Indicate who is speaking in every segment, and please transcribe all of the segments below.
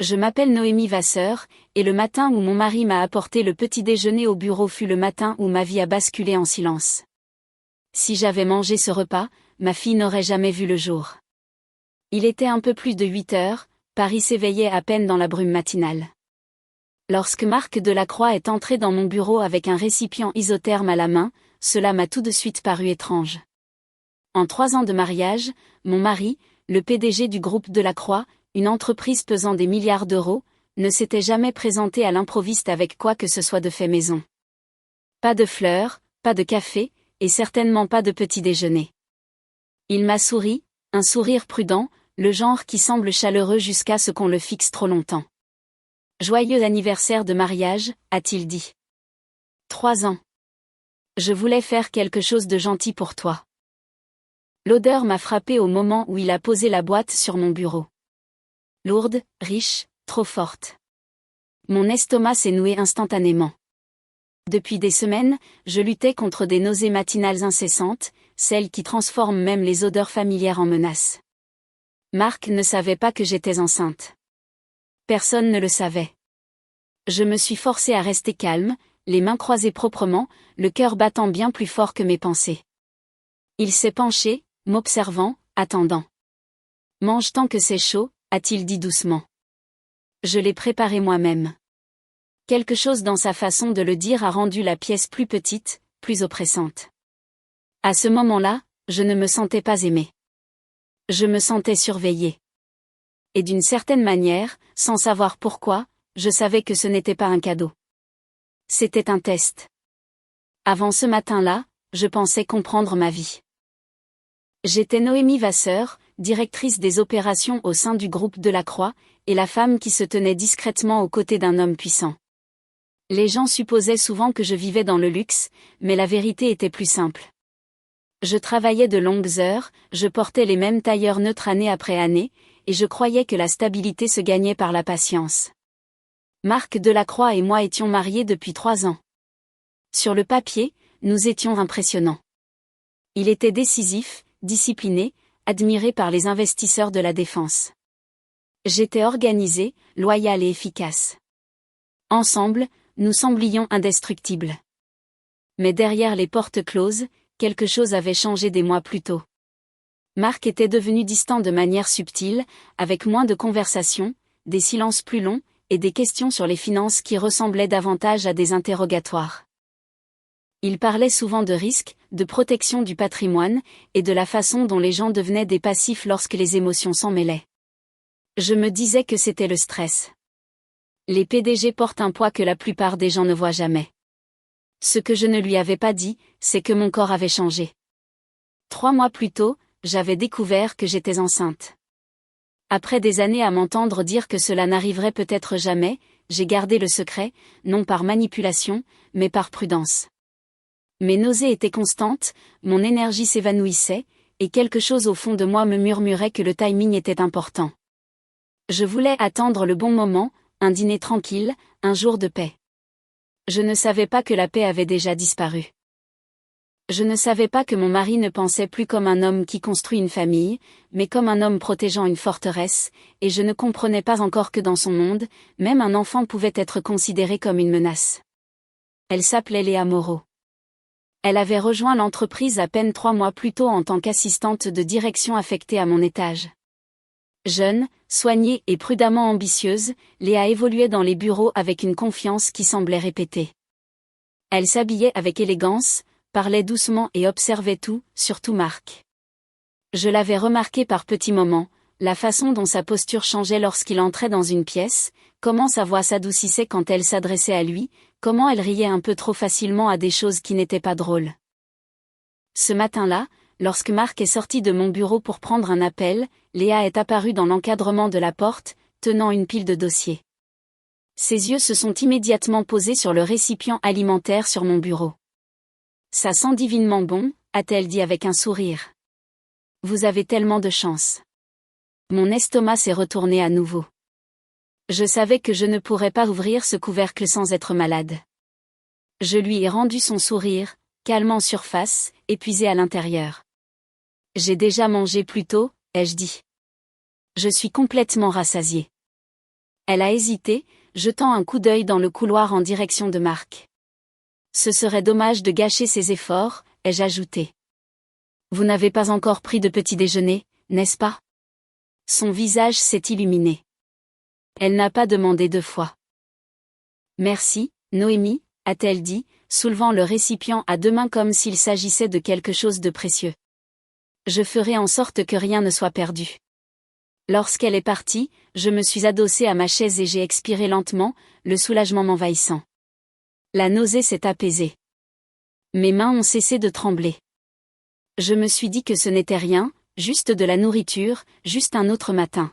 Speaker 1: Je m'appelle Noémie Vasseur, et le matin où mon mari m'a apporté le petit déjeuner au bureau fut le matin où ma vie a basculé en silence. Si j'avais mangé ce repas, ma fille n'aurait jamais vu le jour. Il était un peu plus de 8 heures, Paris s'éveillait à peine dans la brume matinale. Lorsque Marc Delacroix est entré dans mon bureau avec un récipient isotherme à la main, cela m'a tout de suite paru étrange. En 3 ans de mariage, mon mari, le PDG du groupe Delacroix, une entreprise pesant des milliards d'euros, ne s'était jamais présenté à l'improviste avec quoi que ce soit de fait maison. Pas de fleurs, pas de café, et certainement pas de petit déjeuner. Il m'a souri, un sourire prudent, le genre qui semble chaleureux jusqu'à ce qu'on le fixe trop longtemps. « Joyeux anniversaire de mariage », a-t-il dit. 3 ans. Je voulais faire quelque chose de gentil pour toi. L'odeur m'a frappé au moment où il a posé la boîte sur mon bureau. Lourde, riche, trop forte. Mon estomac s'est noué instantanément. Depuis des semaines, je luttais contre des nausées matinales incessantes, celles qui transforment même les odeurs familières en menaces. Marc ne savait pas que j'étais enceinte. Personne ne le savait. Je me suis forcée à rester calme, les mains croisées proprement, le cœur battant bien plus fort que mes pensées. Il s'est penché, m'observant, attendant. « Mange tant que c'est chaud », a-t-il dit doucement. Je l'ai préparé moi-même. Quelque chose dans sa façon de le dire a rendu la pièce plus petite, plus oppressante. À ce moment-là, je ne me sentais pas aimée. Je me sentais surveillée. Et d'une certaine manière, sans savoir pourquoi, je savais que ce n'était pas un cadeau. C'était un test. Avant ce matin-là, je pensais comprendre ma vie. J'étais Noémie Vasseur, directrice des opérations au sein du groupe Delacroix, et la femme qui se tenait discrètement aux côtés d'un homme puissant. Les gens supposaient souvent que je vivais dans le luxe, mais la vérité était plus simple. Je travaillais de longues heures, je portais les mêmes tailleurs neutres année après année, et je croyais que la stabilité se gagnait par la patience. Marc Delacroix et moi étions mariés depuis 3 ans. Sur le papier, nous étions impressionnants. Il était décisif, discipliné, admiré par les investisseurs de la défense. J'étais organisée, loyale et efficace. Ensemble, nous semblions indestructibles. Mais derrière les portes closes, quelque chose avait changé des mois plus tôt. Marc était devenu distant de manière subtile, avec moins de conversations, des silences plus longs, et des questions sur les finances qui ressemblaient davantage à des interrogatoires. Il parlait souvent de risques, de protection du patrimoine, et de la façon dont les gens devenaient des passifs lorsque les émotions s'en mêlaient. Je me disais que c'était le stress. Les PDG portent un poids que la plupart des gens ne voient jamais. Ce que je ne lui avais pas dit, c'est que mon corps avait changé. 3 mois plus tôt, j'avais découvert que j'étais enceinte. Après des années à m'entendre dire que cela n'arriverait peut-être jamais, j'ai gardé le secret, non par manipulation, mais par prudence. Mes nausées étaient constantes, mon énergie s'évanouissait, et quelque chose au fond de moi me murmurait que le timing était important. Je voulais attendre le bon moment, un dîner tranquille, un jour de paix. Je ne savais pas que la paix avait déjà disparu. Je ne savais pas que mon mari ne pensait plus comme un homme qui construit une famille, mais comme un homme protégeant une forteresse, et je ne comprenais pas encore que dans son monde, même un enfant pouvait être considéré comme une menace. Elle s'appelait Léa Moreau. Elle avait rejoint l'entreprise à peine 3 mois plus tôt en tant qu'assistante de direction affectée à mon étage. Jeune, soignée et prudemment ambitieuse, Léa évoluait dans les bureaux avec une confiance qui semblait répétée. Elle s'habillait avec élégance, parlait doucement et observait tout, surtout Marc. Je l'avais remarqué par petits moments, la façon dont sa posture changeait lorsqu'il entrait dans une pièce, comment sa voix s'adoucissait quand elle s'adressait à lui, comment elle riait un peu trop facilement à des choses qui n'étaient pas drôles. Ce matin-là, lorsque Marc est sorti de mon bureau pour prendre un appel, Léa est apparue dans l'encadrement de la porte, tenant une pile de dossiers. Ses yeux se sont immédiatement posés sur le récipient alimentaire sur mon bureau. « Ça sent divinement bon », a-t-elle dit avec un sourire. « Vous avez tellement de chance. » Mon estomac s'est retourné à nouveau. Je savais que je ne pourrais pas ouvrir ce couvercle sans être malade. Je lui ai rendu son sourire, calme en surface, épuisé à l'intérieur. « J'ai déjà mangé plus tôt », ai-je dit. « Je suis complètement rassasiée. » Elle a hésité, jetant un coup d'œil dans le couloir en direction de Marc. Ce serait dommage de gâcher ses efforts, ai-je ajouté. Vous n'avez pas encore pris de petit déjeuner, n'est-ce pas? Son visage s'est illuminé. Elle n'a pas demandé 2 fois. Merci, Noémie, a-t-elle dit, soulevant le récipient à 2 mains comme s'il s'agissait de quelque chose de précieux. Je ferai en sorte que rien ne soit perdu. Lorsqu'elle est partie, je me suis adossée à ma chaise et j'ai expiré lentement, le soulagement m'envahissant. La nausée s'est apaisée. Mes mains ont cessé de trembler. Je me suis dit que ce n'était rien, juste de la nourriture, juste un autre matin.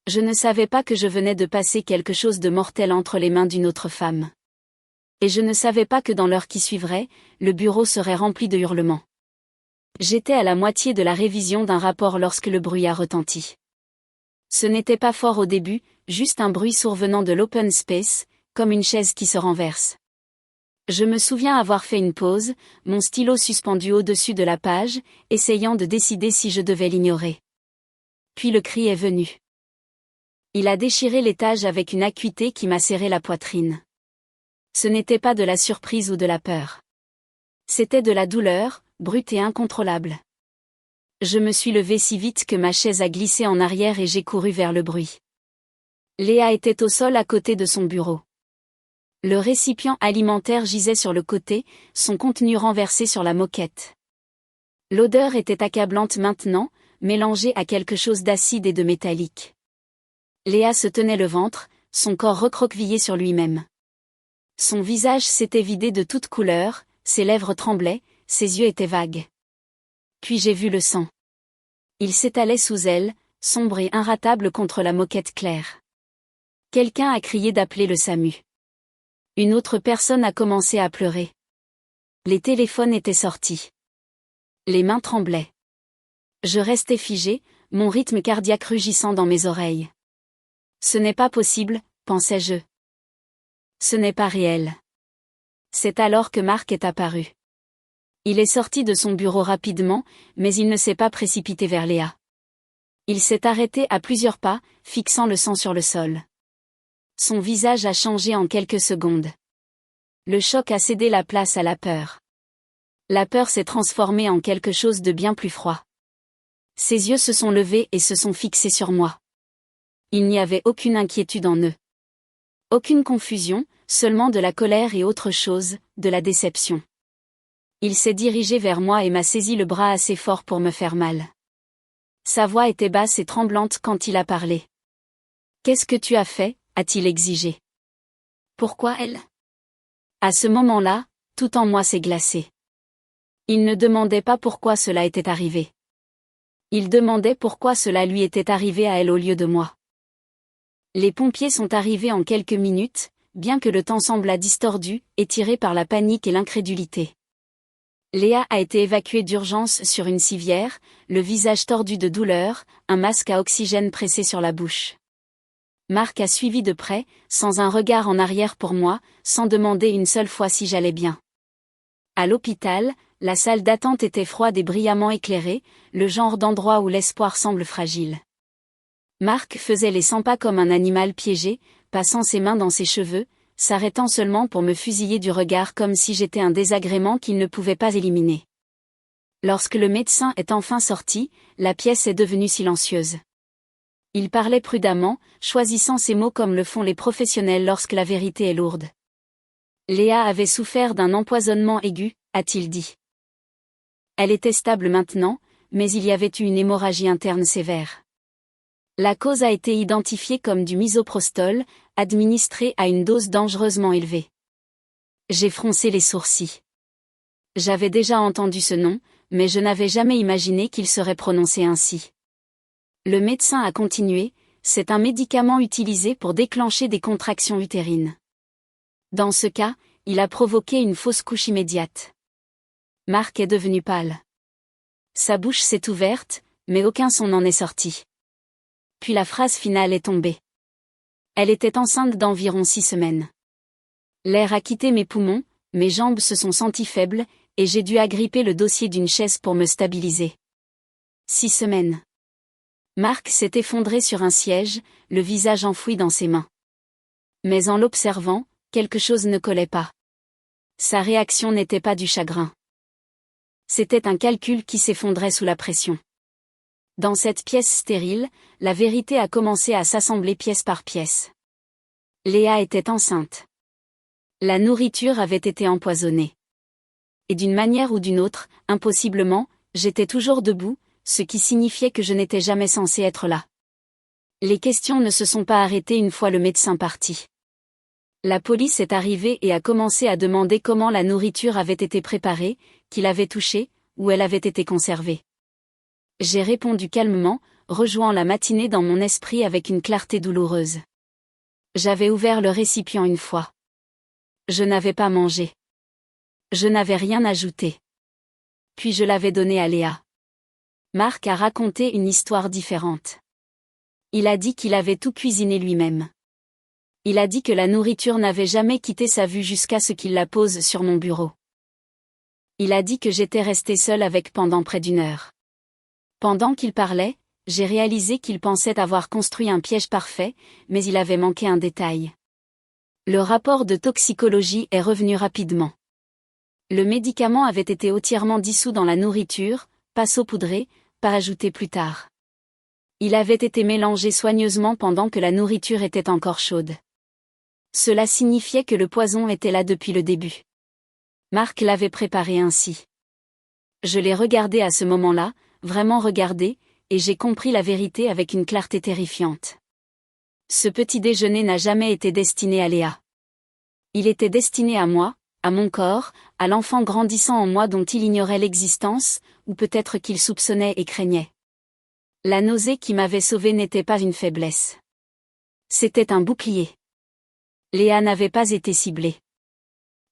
Speaker 1: Je ne savais pas que je venais de passer quelque chose de mortel entre les mains d'une autre femme. Et je ne savais pas que dans l'heure qui suivrait, le bureau serait rempli de hurlements. J'étais à la moitié de la révision d'un rapport lorsque le bruit a retenti. Ce n'était pas fort au début, juste un bruit survenant de l'open space, comme une chaise qui se renverse. Je me souviens avoir fait une pause, mon stylo suspendu au-dessus de la page, essayant de décider si je devais l'ignorer. Puis le cri est venu. Il a déchiré l'étage avec une acuité qui m'a serré la poitrine. Ce n'était pas de la surprise ou de la peur. C'était de la douleur, brute et incontrôlable. Je me suis levée si vite que ma chaise a glissé en arrière et j'ai couru vers le bruit. Léa était au sol à côté de son bureau. Le récipient alimentaire gisait sur le côté, son contenu renversé sur la moquette. L'odeur était accablante maintenant, mélangée à quelque chose d'acide et de métallique. Léa se tenait le ventre, son corps recroquevillé sur lui-même. Son visage s'était vidé de toute couleur, ses lèvres tremblaient, ses yeux étaient vagues. Puis j'ai vu le sang. Il s'étalait sous elle, sombre et inratable contre la moquette claire. Quelqu'un a crié d'appeler le SAMU. Une autre personne a commencé à pleurer. Les téléphones étaient sortis. Les mains tremblaient. Je restais figée, mon rythme cardiaque rugissant dans mes oreilles. Ce n'est pas possible, pensais-je. Ce n'est pas réel. C'est alors que Marc est apparu. Il est sorti de son bureau rapidement, mais il ne s'est pas précipité vers Léa. Il s'est arrêté à plusieurs pas, fixant le sang sur le sol. Son visage a changé en quelques secondes. Le choc a cédé la place à la peur. La peur s'est transformée en quelque chose de bien plus froid. Ses yeux se sont levés et se sont fixés sur moi. Il n'y avait aucune inquiétude en eux. Aucune confusion, seulement de la colère et autre chose, de la déception. Il s'est dirigé vers moi et m'a saisi le bras assez fort pour me faire mal. Sa voix était basse et tremblante quand il a parlé. « Qu'est-ce que tu as fait ?» a-t-il exigé. « Pourquoi elle ?» À ce moment-là, tout en moi s'est glacé. Il ne demandait pas pourquoi cela était arrivé. Il demandait pourquoi cela lui était arrivé à elle au lieu de moi. Les pompiers sont arrivés en quelques minutes, bien que le temps semblât distordu, étiré par la panique et l'incrédulité. Léa a été évacuée d'urgence sur une civière, le visage tordu de douleur, un masque à oxygène pressé sur la bouche. Marc a suivi de près, sans un regard en arrière pour moi, sans demander une seule fois si j'allais bien. À l'hôpital, la salle d'attente était froide et brillamment éclairée, le genre d'endroit où l'espoir semble fragile. Marc faisait les 100 pas comme un animal piégé, passant ses mains dans ses cheveux, s'arrêtant seulement pour me fusiller du regard comme si j'étais un désagrément qu'il ne pouvait pas éliminer. Lorsque le médecin est enfin sorti, la pièce est devenue silencieuse. Il parlait prudemment, choisissant ses mots comme le font les professionnels lorsque la vérité est lourde. Léa avait souffert d'un empoisonnement aigu, a-t-il dit. Elle était stable maintenant, mais il y avait eu une hémorragie interne sévère. La cause a été identifiée comme du misoprostol, administré à une dose dangereusement élevée. J'ai froncé les sourcils. J'avais déjà entendu ce nom, mais je n'avais jamais imaginé qu'il serait prononcé ainsi. Le médecin a continué, c'est un médicament utilisé pour déclencher des contractions utérines. Dans ce cas, il a provoqué une fausse couche immédiate. Marc est devenu pâle. Sa bouche s'est ouverte, mais aucun son n'en est sorti. Puis la phrase finale est tombée. Elle était enceinte d'environ 6 semaines. L'air a quitté mes poumons, mes jambes se sont senties faibles, et j'ai dû agripper le dossier d'une chaise pour me stabiliser. 6 semaines. Marc s'est effondré sur un siège, le visage enfoui dans ses mains. Mais en l'observant, quelque chose ne collait pas. Sa réaction n'était pas du chagrin. C'était un calcul qui s'effondrait sous la pression. Dans cette pièce stérile, la vérité a commencé à s'assembler pièce par pièce. Léa était enceinte. La nourriture avait été empoisonnée. Et d'une manière ou d'une autre, impossiblement, j'étais toujours debout, ce qui signifiait que je n'étais jamais censé être là. Les questions ne se sont pas arrêtées une fois le médecin parti. La police est arrivée et a commencé à demander comment la nourriture avait été préparée, qui l'avait touchée, où elle avait été conservée. J'ai répondu calmement, rejouant la matinée dans mon esprit avec une clarté douloureuse. J'avais ouvert le récipient une fois. Je n'avais pas mangé. Je n'avais rien ajouté. Puis je l'avais donné à Léa. Marc a raconté une histoire différente. Il a dit qu'il avait tout cuisiné lui-même. Il a dit que la nourriture n'avait jamais quitté sa vue jusqu'à ce qu'il la pose sur mon bureau. Il a dit que j'étais restée seule avec pendant près d'1 heure. Pendant qu'il parlait, j'ai réalisé qu'il pensait avoir construit un piège parfait, mais il avait manqué un détail. Le rapport de toxicologie est revenu rapidement. Le médicament avait été entièrement dissous dans la nourriture, pas saupoudré, pas ajouté plus tard. Il avait été mélangé soigneusement pendant que la nourriture était encore chaude. Cela signifiait que le poison était là depuis le début. Marc l'avait préparé ainsi. Je l'ai regardé à ce moment-là, vraiment regardé, et j'ai compris la vérité avec une clarté terrifiante. Ce petit déjeuner n'a jamais été destiné à Léa. Il était destiné à moi, à mon corps, à l'enfant grandissant en moi dont il ignorait l'existence, ou peut-être qu'il soupçonnait et craignait. La nausée qui m'avait sauvé n'était pas une faiblesse. C'était un bouclier. Léa n'avait pas été ciblée.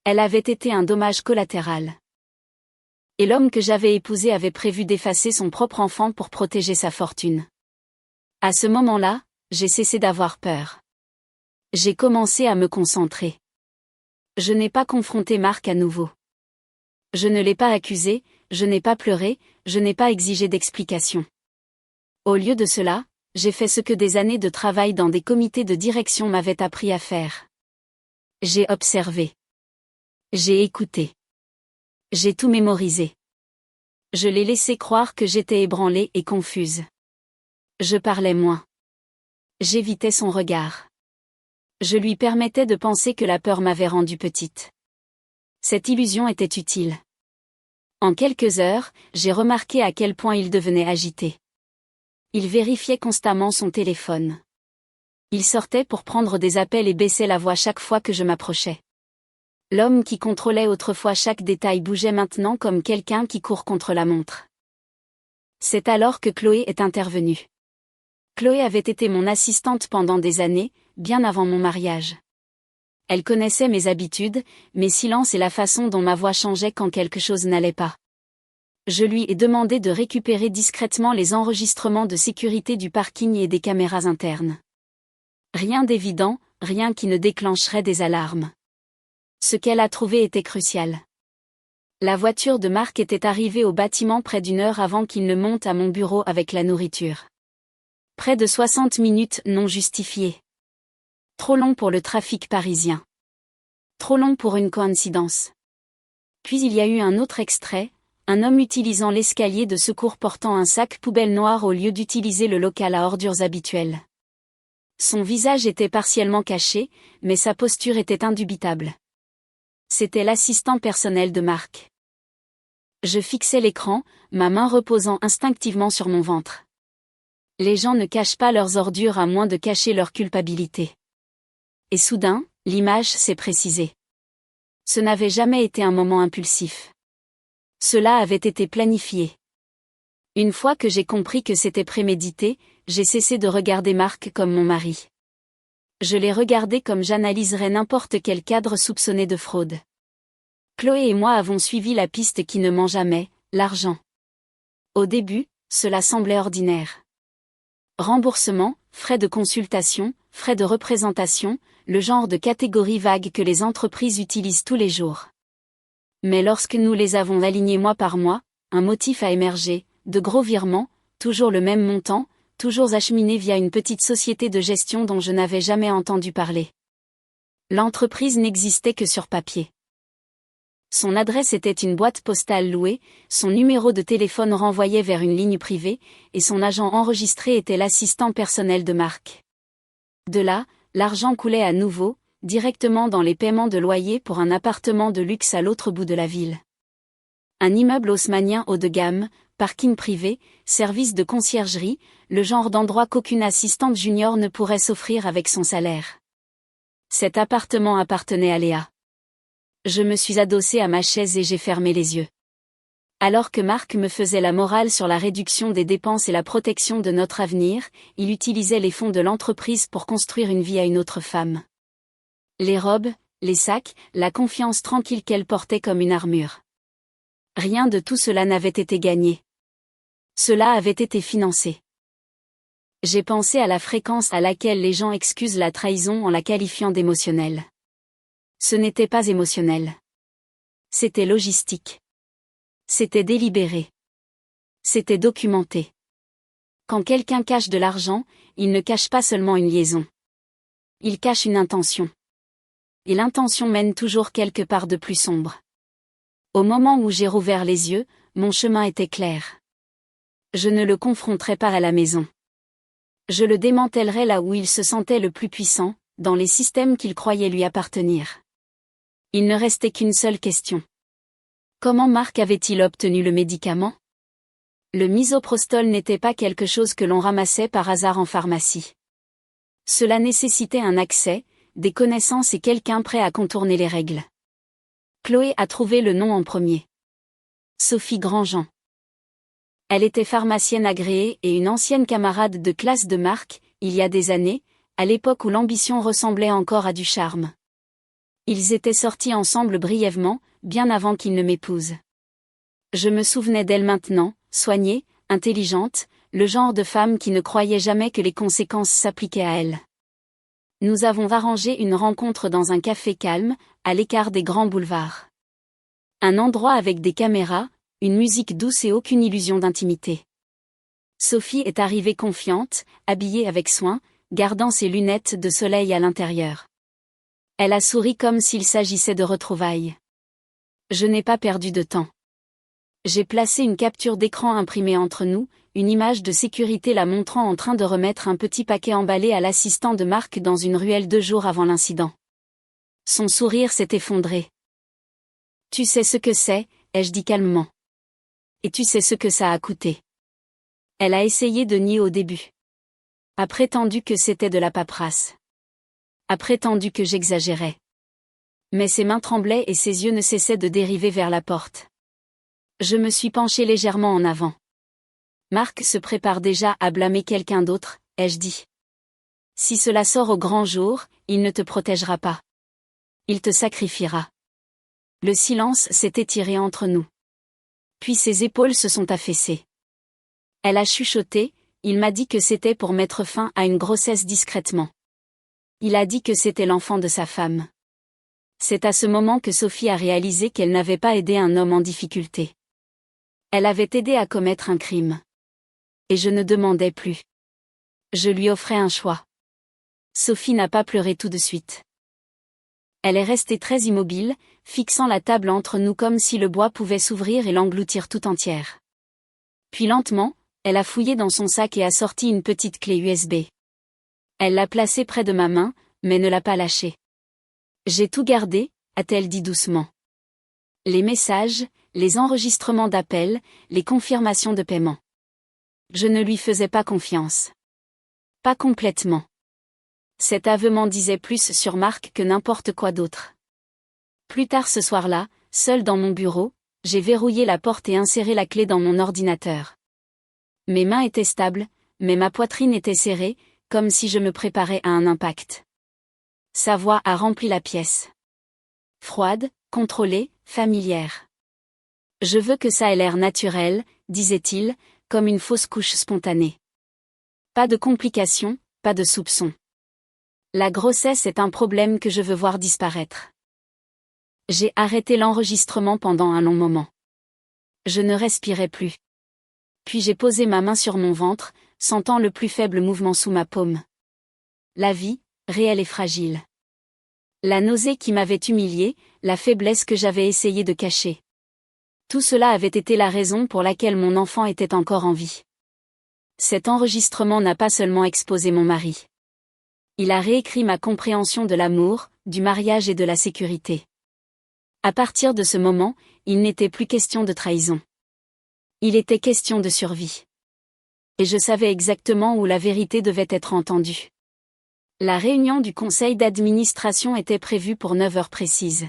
Speaker 1: Elle avait été un dommage collatéral. Et l'homme que j'avais épousé avait prévu d'effacer son propre enfant pour protéger sa fortune. À ce moment-là, j'ai cessé d'avoir peur. J'ai commencé à me concentrer. Je n'ai pas confronté Marc à nouveau. Je ne l'ai pas accusé, je n'ai pas pleuré, je n'ai pas exigé d'explications. Au lieu de cela, j'ai fait ce que des années de travail dans des comités de direction m'avaient appris à faire. J'ai observé. J'ai écouté. J'ai tout mémorisé. Je l'ai laissé croire que j'étais ébranlée et confuse. Je parlais moins. J'évitais son regard. Je lui permettais de penser que la peur m'avait rendue petite. Cette illusion était utile. En quelques heures, j'ai remarqué à quel point il devenait agité. Il vérifiait constamment son téléphone. Il sortait pour prendre des appels et baissait la voix chaque fois que je m'approchais. L'homme qui contrôlait autrefois chaque détail bougeait maintenant comme quelqu'un qui court contre la montre. C'est alors que Chloé est intervenue. Chloé avait été mon assistante pendant des années, bien avant mon mariage. Elle connaissait mes habitudes, mes silences et la façon dont ma voix changeait quand quelque chose n'allait pas. Je lui ai demandé de récupérer discrètement les enregistrements de sécurité du parking et des caméras internes. Rien d'évident, rien qui ne déclencherait des alarmes. Ce qu'elle a trouvé était crucial. La voiture de Marc était arrivée au bâtiment près d'1 heure avant qu'il ne monte à mon bureau avec la nourriture. Près de 60 minutes non justifiées. Trop long pour le trafic parisien. Trop long pour une coïncidence. Puis il y a eu un autre extrait, un homme utilisant l'escalier de secours portant un sac poubelle noir au lieu d'utiliser le local à ordures habituel. Son visage était partiellement caché, mais sa posture était indubitable. C'était l'assistant personnel de Marc. Je fixais l'écran, ma main reposant instinctivement sur mon ventre. Les gens ne cachent pas leurs ordures à moins de cacher leur culpabilité. Et soudain, l'image s'est précisée. Ce n'avait jamais été un moment impulsif. Cela avait été planifié. Une fois que j'ai compris que c'était prémédité, j'ai cessé de regarder Marc comme mon mari. Je l'ai regardé comme j'analyserais n'importe quel cadre soupçonné de fraude. Chloé et moi avons suivi la piste qui ne ment jamais, l'argent. Au début, cela semblait ordinaire. Remboursement, frais de consultation, frais de représentation, le genre de catégorie vague que les entreprises utilisent tous les jours. Mais lorsque nous les avons alignés mois par mois, un motif a émergé, de gros virements, toujours le même montant, toujours acheminé via une petite société de gestion dont je n'avais jamais entendu parler. L'entreprise n'existait que sur papier. Son adresse était une boîte postale louée, son numéro de téléphone renvoyait vers une ligne privée, et son agent enregistré était l'assistant personnel de Marc. De là, l'argent coulait à nouveau, directement dans les paiements de loyer pour un appartement de luxe à l'autre bout de la ville. Un immeuble haussmannien haut de gamme, parking privé, service de conciergerie, le genre d'endroit qu'aucune assistante junior ne pourrait s'offrir avec son salaire. Cet appartement appartenait à Léa. Je me suis adossée à ma chaise et j'ai fermé les yeux. Alors que Marc me faisait la morale sur la réduction des dépenses et la protection de notre avenir, il utilisait les fonds de l'entreprise pour construire une vie à une autre femme. Les robes, les sacs, la confiance tranquille qu'elle portait comme une armure. Rien de tout cela n'avait été gagné. Cela avait été financé. J'ai pensé à la fréquence à laquelle les gens excusent la trahison en la qualifiant d'émotionnelle. Ce n'était pas émotionnel. C'était logistique. C'était délibéré. C'était documenté. Quand quelqu'un cache de l'argent, il ne cache pas seulement une liaison. Il cache une intention. Et l'intention mène toujours quelque part de plus sombre. Au moment où j'ai rouvert les yeux, mon chemin était clair. Je ne le confronterai pas à la maison. Je le démantèlerai là où il se sentait le plus puissant, dans les systèmes qu'il croyait lui appartenir. Il ne restait qu'une seule question. Comment Marc avait-il obtenu le médicament? Le misoprostol n'était pas quelque chose que l'on ramassait par hasard en pharmacie. Cela nécessitait un accès, des connaissances et quelqu'un prêt à contourner les règles. Chloé a trouvé le nom en premier. Sophie Grandjean. Elle était pharmacienne agréée et une ancienne camarade de classe de Marc, il y a des années, à l'époque où l'ambition ressemblait encore à du charme. Ils étaient sortis ensemble brièvement, bien avant qu'il ne m'épouse. Je me souvenais d'elle maintenant, soignée, intelligente, le genre de femme qui ne croyait jamais que les conséquences s'appliquaient à elle. Nous avons arrangé une rencontre dans un café calme, à l'écart des grands boulevards. Un endroit avec des caméras, une musique douce et aucune illusion d'intimité. Sophie est arrivée confiante, habillée avec soin, gardant ses lunettes de soleil à l'intérieur. Elle a souri comme s'il s'agissait de retrouvailles. Je n'ai pas perdu de temps. J'ai placé une capture d'écran imprimée entre nous, une image de sécurité la montrant en train de remettre un petit paquet emballé à l'assistant de Marc dans une ruelle 2 jours avant l'incident. Son sourire s'est effondré. Tu sais ce que c'est, ai-je dit calmement. Et tu sais ce que ça a coûté. Elle a essayé de nier au début. A prétendu que c'était de la paperasse. A prétendu que j'exagérais. Mais ses mains tremblaient et ses yeux ne cessaient de dériver vers la porte. Je me suis penchée légèrement en avant. Marc se prépare déjà à blâmer quelqu'un d'autre, ai-je dit. Si cela sort au grand jour, il ne te protégera pas. Il te sacrifiera. Le silence s'est étiré entre nous. Puis ses épaules se sont affaissées. Elle a chuchoté, il m'a dit que c'était pour mettre fin à une grossesse discrètement. Il a dit que c'était l'enfant de sa femme. C'est à ce moment que Sophie a réalisé qu'elle n'avait pas aidé un homme en difficulté. Elle avait aidé à commettre un crime. Et je ne demandais plus. Je lui offrais un choix. Sophie n'a pas pleuré tout de suite. Elle est restée très immobile, fixant la table entre nous comme si le bois pouvait s'ouvrir et l'engloutir tout entière. Puis lentement, elle a fouillé dans son sac et a sorti une petite clé USB. Elle l'a placée près de ma main, mais ne l'a pas lâchée. J'ai tout gardé, a-t-elle dit doucement. Les messages, les enregistrements d'appels, les confirmations de paiement. Je ne lui faisais pas confiance. Pas complètement. Cet aveu m'en disait plus sur Marc que n'importe quoi d'autre. Plus tard ce soir-là, seule dans mon bureau, j'ai verrouillé la porte et inséré la clé dans mon ordinateur. Mes mains étaient stables, mais ma poitrine était serrée, comme si je me préparais à un impact. Sa voix a rempli la pièce. Froide, contrôlée, familière. Je veux que ça ait l'air naturel, disait-il, comme une fausse couche spontanée. Pas de complications, pas de soupçons. La grossesse est un problème que je veux voir disparaître. J'ai arrêté l'enregistrement pendant un long moment. Je ne respirais plus. Puis j'ai posé ma main sur mon ventre, sentant le plus faible mouvement sous ma paume. La vie, réelle et fragile. La nausée qui m'avait humiliée, la faiblesse que j'avais essayé de cacher. Tout cela avait été la raison pour laquelle mon enfant était encore en vie. Cet enregistrement n'a pas seulement exposé mon mari. Il a réécrit ma compréhension de l'amour, du mariage et de la sécurité. À partir de ce moment, il n'était plus question de trahison. Il était question de survie. Et je savais exactement où la vérité devait être entendue. La réunion du conseil d'administration était prévue pour 9 heures précises.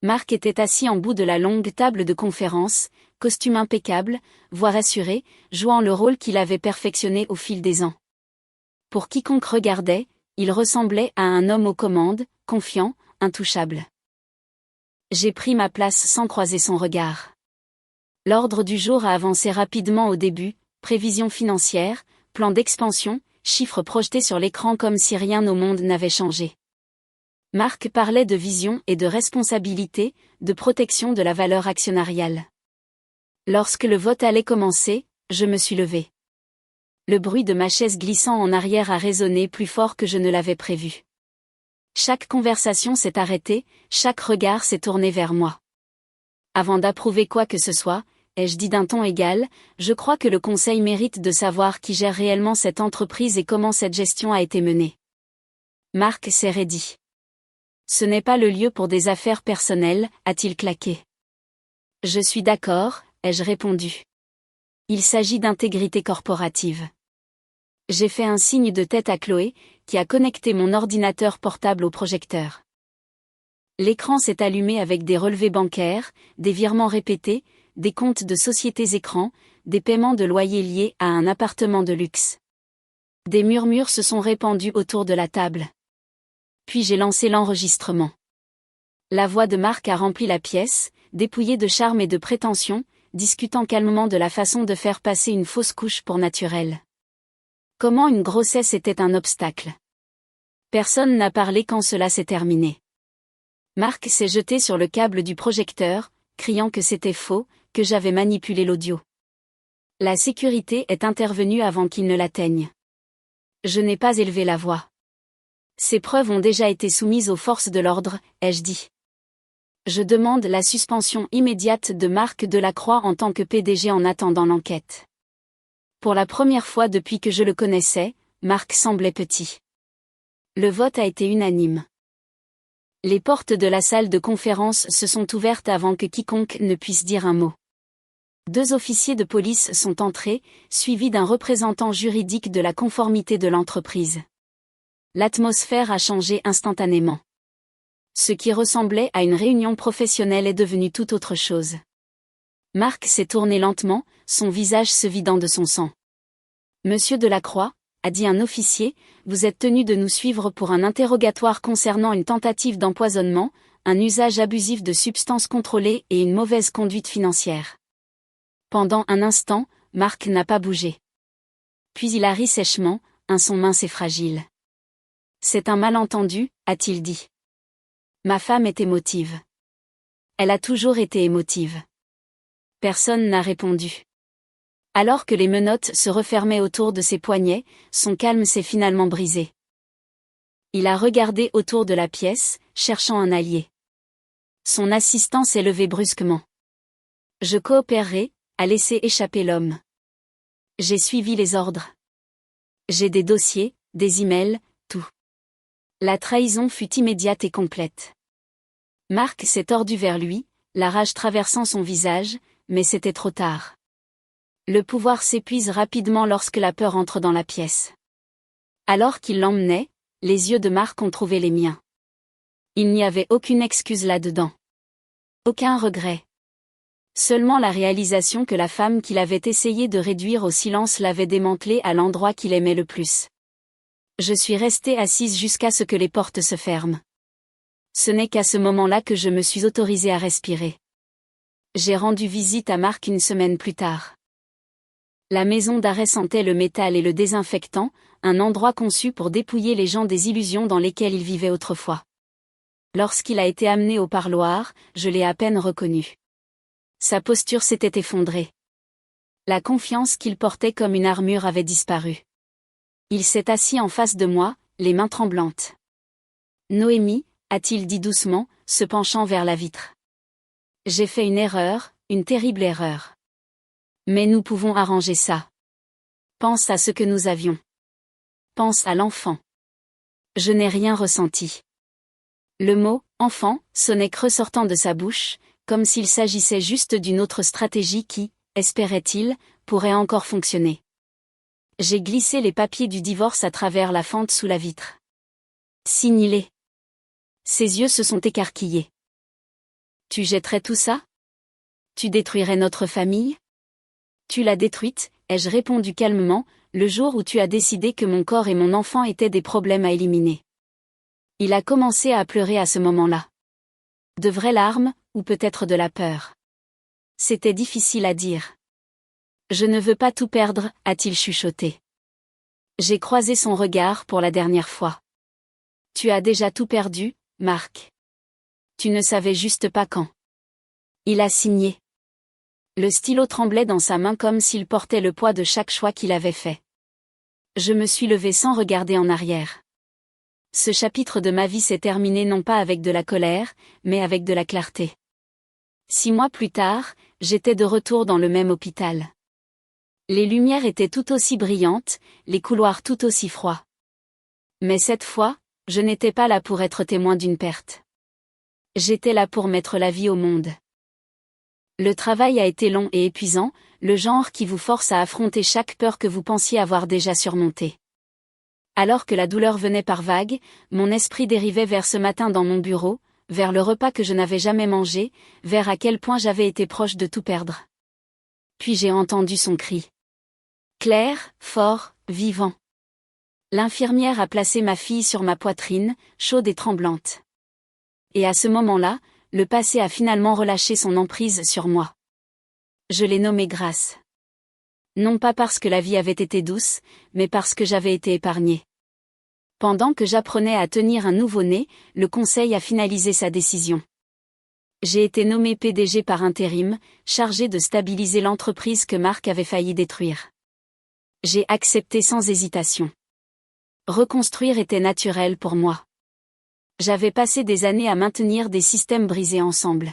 Speaker 1: Marc était assis en bout de la longue table de conférence, costume impeccable, voix rassurée, jouant le rôle qu'il avait perfectionné au fil des ans. Pour quiconque regardait, il ressemblait à un homme aux commandes, confiant, intouchable. J'ai pris ma place sans croiser son regard. L'ordre du jour a avancé rapidement au début, prévisions financières, plan d'expansion, chiffres projetés sur l'écran comme si rien au monde n'avait changé. Marc parlait de vision et de responsabilité, de protection de la valeur actionnariale. Lorsque le vote allait commencer, je me suis levée. Le bruit de ma chaise glissant en arrière a résonné plus fort que je ne l'avais prévu. Chaque conversation s'est arrêtée, chaque regard s'est tourné vers moi. Avant d'approuver quoi que ce soit, ai-je dit d'un ton égal, je crois que le conseil mérite de savoir qui gère réellement cette entreprise et comment cette gestion a été menée. Marc s'est raidi. Ce n'est pas le lieu pour des affaires personnelles, a-t-il claqué. Je suis d'accord, ai-je répondu. Il s'agit d'intégrité corporative. J'ai fait un signe de tête à Chloé, qui a connecté mon ordinateur portable au projecteur. L'écran s'est allumé avec des relevés bancaires, des virements répétés, des comptes de sociétés écrans, des paiements de loyers liés à un appartement de luxe. Des murmures se sont répandus autour de la table. Puis j'ai lancé l'enregistrement. La voix de Marc a rempli la pièce, dépouillée de charme et de prétention, discutant calmement de la façon de faire passer une fausse couche pour naturelle. Comment une grossesse était un obstacle. Personne n'a parlé quand cela s'est terminé. Marc s'est jeté sur le câble du projecteur, criant que c'était faux, que j'avais manipulé l'audio. La sécurité est intervenue avant qu'il ne l'atteigne. Je n'ai pas élevé la voix. Ces preuves ont déjà été soumises aux forces de l'ordre, ai-je dit. Je demande la suspension immédiate de Marc Delacroix en tant que PDG en attendant l'enquête. Pour la première fois depuis que je le connaissais, Marc semblait petit. Le vote a été unanime. Les portes de la salle de conférence se sont ouvertes avant que quiconque ne puisse dire un mot. 2 officiers de police sont entrés, suivis d'un représentant juridique de la conformité de l'entreprise. L'atmosphère a changé instantanément. Ce qui ressemblait à une réunion professionnelle est devenu tout autre chose. Marc s'est tourné lentement, son visage se vidant de son sang. Monsieur Delacroix, a dit un officier, vous êtes tenu de nous suivre pour un interrogatoire concernant une tentative d'empoisonnement, un usage abusif de substances contrôlées et une mauvaise conduite financière. Pendant un instant, Marc n'a pas bougé. Puis il a ri sèchement, un son mince et fragile. C'est un malentendu, a-t-il dit. Ma femme est émotive. Elle a toujours été émotive. Personne n'a répondu. Alors que les menottes se refermaient autour de ses poignets, son calme s'est finalement brisé. Il a regardé autour de la pièce, cherchant un allié. Son assistant s'est levé brusquement. Je coopérerai, a laissé échapper l'homme. J'ai suivi les ordres. J'ai des dossiers, des emails, tout. La trahison fut immédiate et complète. Marc s'est tordu vers lui, la rage traversant son visage, mais c'était trop tard. Le pouvoir s'épuise rapidement lorsque la peur entre dans la pièce. Alors qu'il l'emmenait, les yeux de Marc ont trouvé les miens. Il n'y avait aucune excuse là-dedans. Aucun regret. Seulement la réalisation que la femme qu'il avait essayé de réduire au silence l'avait démantelé à l'endroit qu'il aimait le plus. Je suis restée assise jusqu'à ce que les portes se ferment. Ce n'est qu'à ce moment-là que je me suis autorisée à respirer. J'ai rendu visite à Marc une semaine plus tard. La maison d'arrêt sentait le métal et le désinfectant, un endroit conçu pour dépouiller les gens des illusions dans lesquelles ils vivaient autrefois. Lorsqu'il a été amené au parloir, je l'ai à peine reconnu. Sa posture s'était effondrée. La confiance qu'il portait comme une armure avait disparu. Il s'est assis en face de moi, les mains tremblantes. Noémie, a-t-il dit doucement, se penchant vers la vitre. J'ai fait une erreur, une terrible erreur. Mais nous pouvons arranger ça. Pense à ce que nous avions. Pense à l'enfant. Je n'ai rien ressenti. Le mot « enfant » sonnait creux sortant de sa bouche, comme s'il s'agissait juste d'une autre stratégie qui, espérait-il, pourrait encore fonctionner. J'ai glissé les papiers du divorce à travers la fente sous la vitre. Signe-les. Ses yeux se sont écarquillés. Tu jetterais tout ça? Tu détruirais notre famille? Tu l'as détruite, ai-je répondu calmement, le jour où tu as décidé que mon corps et mon enfant étaient des problèmes à éliminer. Il a commencé à pleurer à ce moment-là. De vraies larmes, ou peut-être de la peur. C'était difficile à dire. Je ne veux pas tout perdre, a-t-il chuchoté. J'ai croisé son regard pour la dernière fois. Tu as déjà tout perdu, Marc. Tu ne savais juste pas quand. Il a signé. Le stylo tremblait dans sa main comme s'il portait le poids de chaque choix qu'il avait fait. Je me suis levée sans regarder en arrière. Ce chapitre de ma vie s'est terminé non pas avec de la colère, mais avec de la clarté. 6 mois plus tard, j'étais de retour dans le même hôpital. Les lumières étaient tout aussi brillantes, les couloirs tout aussi froids. Mais cette fois, je n'étais pas là pour être témoin d'une perte. J'étais là pour mettre la vie au monde. Le travail a été long et épuisant, le genre qui vous force à affronter chaque peur que vous pensiez avoir déjà surmontée. Alors que la douleur venait par vagues, mon esprit dérivait vers ce matin dans mon bureau, vers le repas que je n'avais jamais mangé, vers à quel point j'avais été proche de tout perdre. Puis j'ai entendu son cri. Clair, fort, vivant. L'infirmière a placé ma fille sur ma poitrine, chaude et tremblante. Et à ce moment-là, le passé a finalement relâché son emprise sur moi. Je l'ai nommée Grâce. Non pas parce que la vie avait été douce, mais parce que j'avais été épargnée. Pendant que j'apprenais à tenir un nouveau-né, le conseil a finalisé sa décision. J'ai été nommé PDG par intérim, chargé de stabiliser l'entreprise que Marc avait failli détruire. J'ai accepté sans hésitation. Reconstruire était naturel pour moi. J'avais passé des années à maintenir des systèmes brisés ensemble.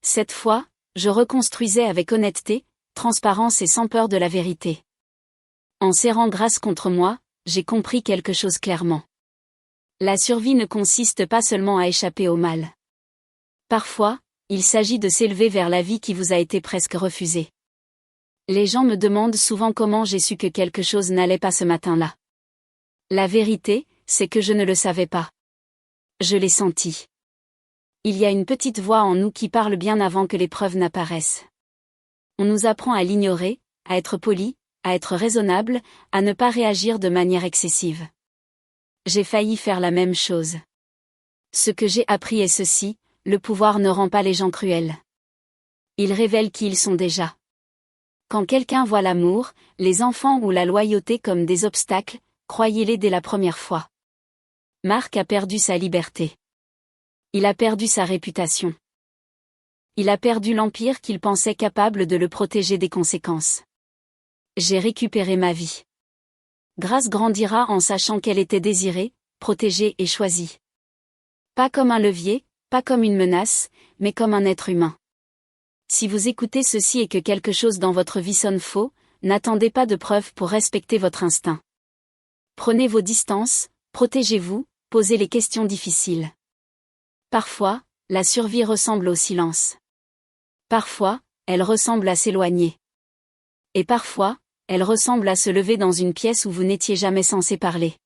Speaker 1: Cette fois, je reconstruisais avec honnêteté, transparence et sans peur de la vérité. En serrant Grâce contre moi, j'ai compris quelque chose clairement. La survie ne consiste pas seulement à échapper au mal. Parfois, il s'agit de s'élever vers la vie qui vous a été presque refusée. Les gens me demandent souvent comment j'ai su que quelque chose n'allait pas ce matin-là. La vérité, c'est que je ne le savais pas. Je l'ai senti. Il y a une petite voix en nous qui parle bien avant que les preuves n'apparaissent. On nous apprend à l'ignorer, à être poli, à être raisonnable, à ne pas réagir de manière excessive. J'ai failli faire la même chose. Ce que j'ai appris est ceci, le pouvoir ne rend pas les gens cruels. Il révèle qui ils sont déjà. Quand quelqu'un voit l'amour, les enfants ou la loyauté comme des obstacles, croyez-les dès la première fois. Marc a perdu sa liberté. Il a perdu sa réputation. Il a perdu l'empire qu'il pensait capable de le protéger des conséquences. J'ai récupéré ma vie. Grâce grandira en sachant qu'elle était désirée, protégée et choisie. Pas comme un levier, pas comme une menace, mais comme un être humain. Si vous écoutez ceci et que quelque chose dans votre vie sonne faux, n'attendez pas de preuves pour respecter votre instinct. Prenez vos distances, protégez-vous, posez les questions difficiles. Parfois, la survie ressemble au silence. Parfois, elle ressemble à s'éloigner. Et parfois, elle ressemble à se lever dans une pièce où vous n'étiez jamais censé parler.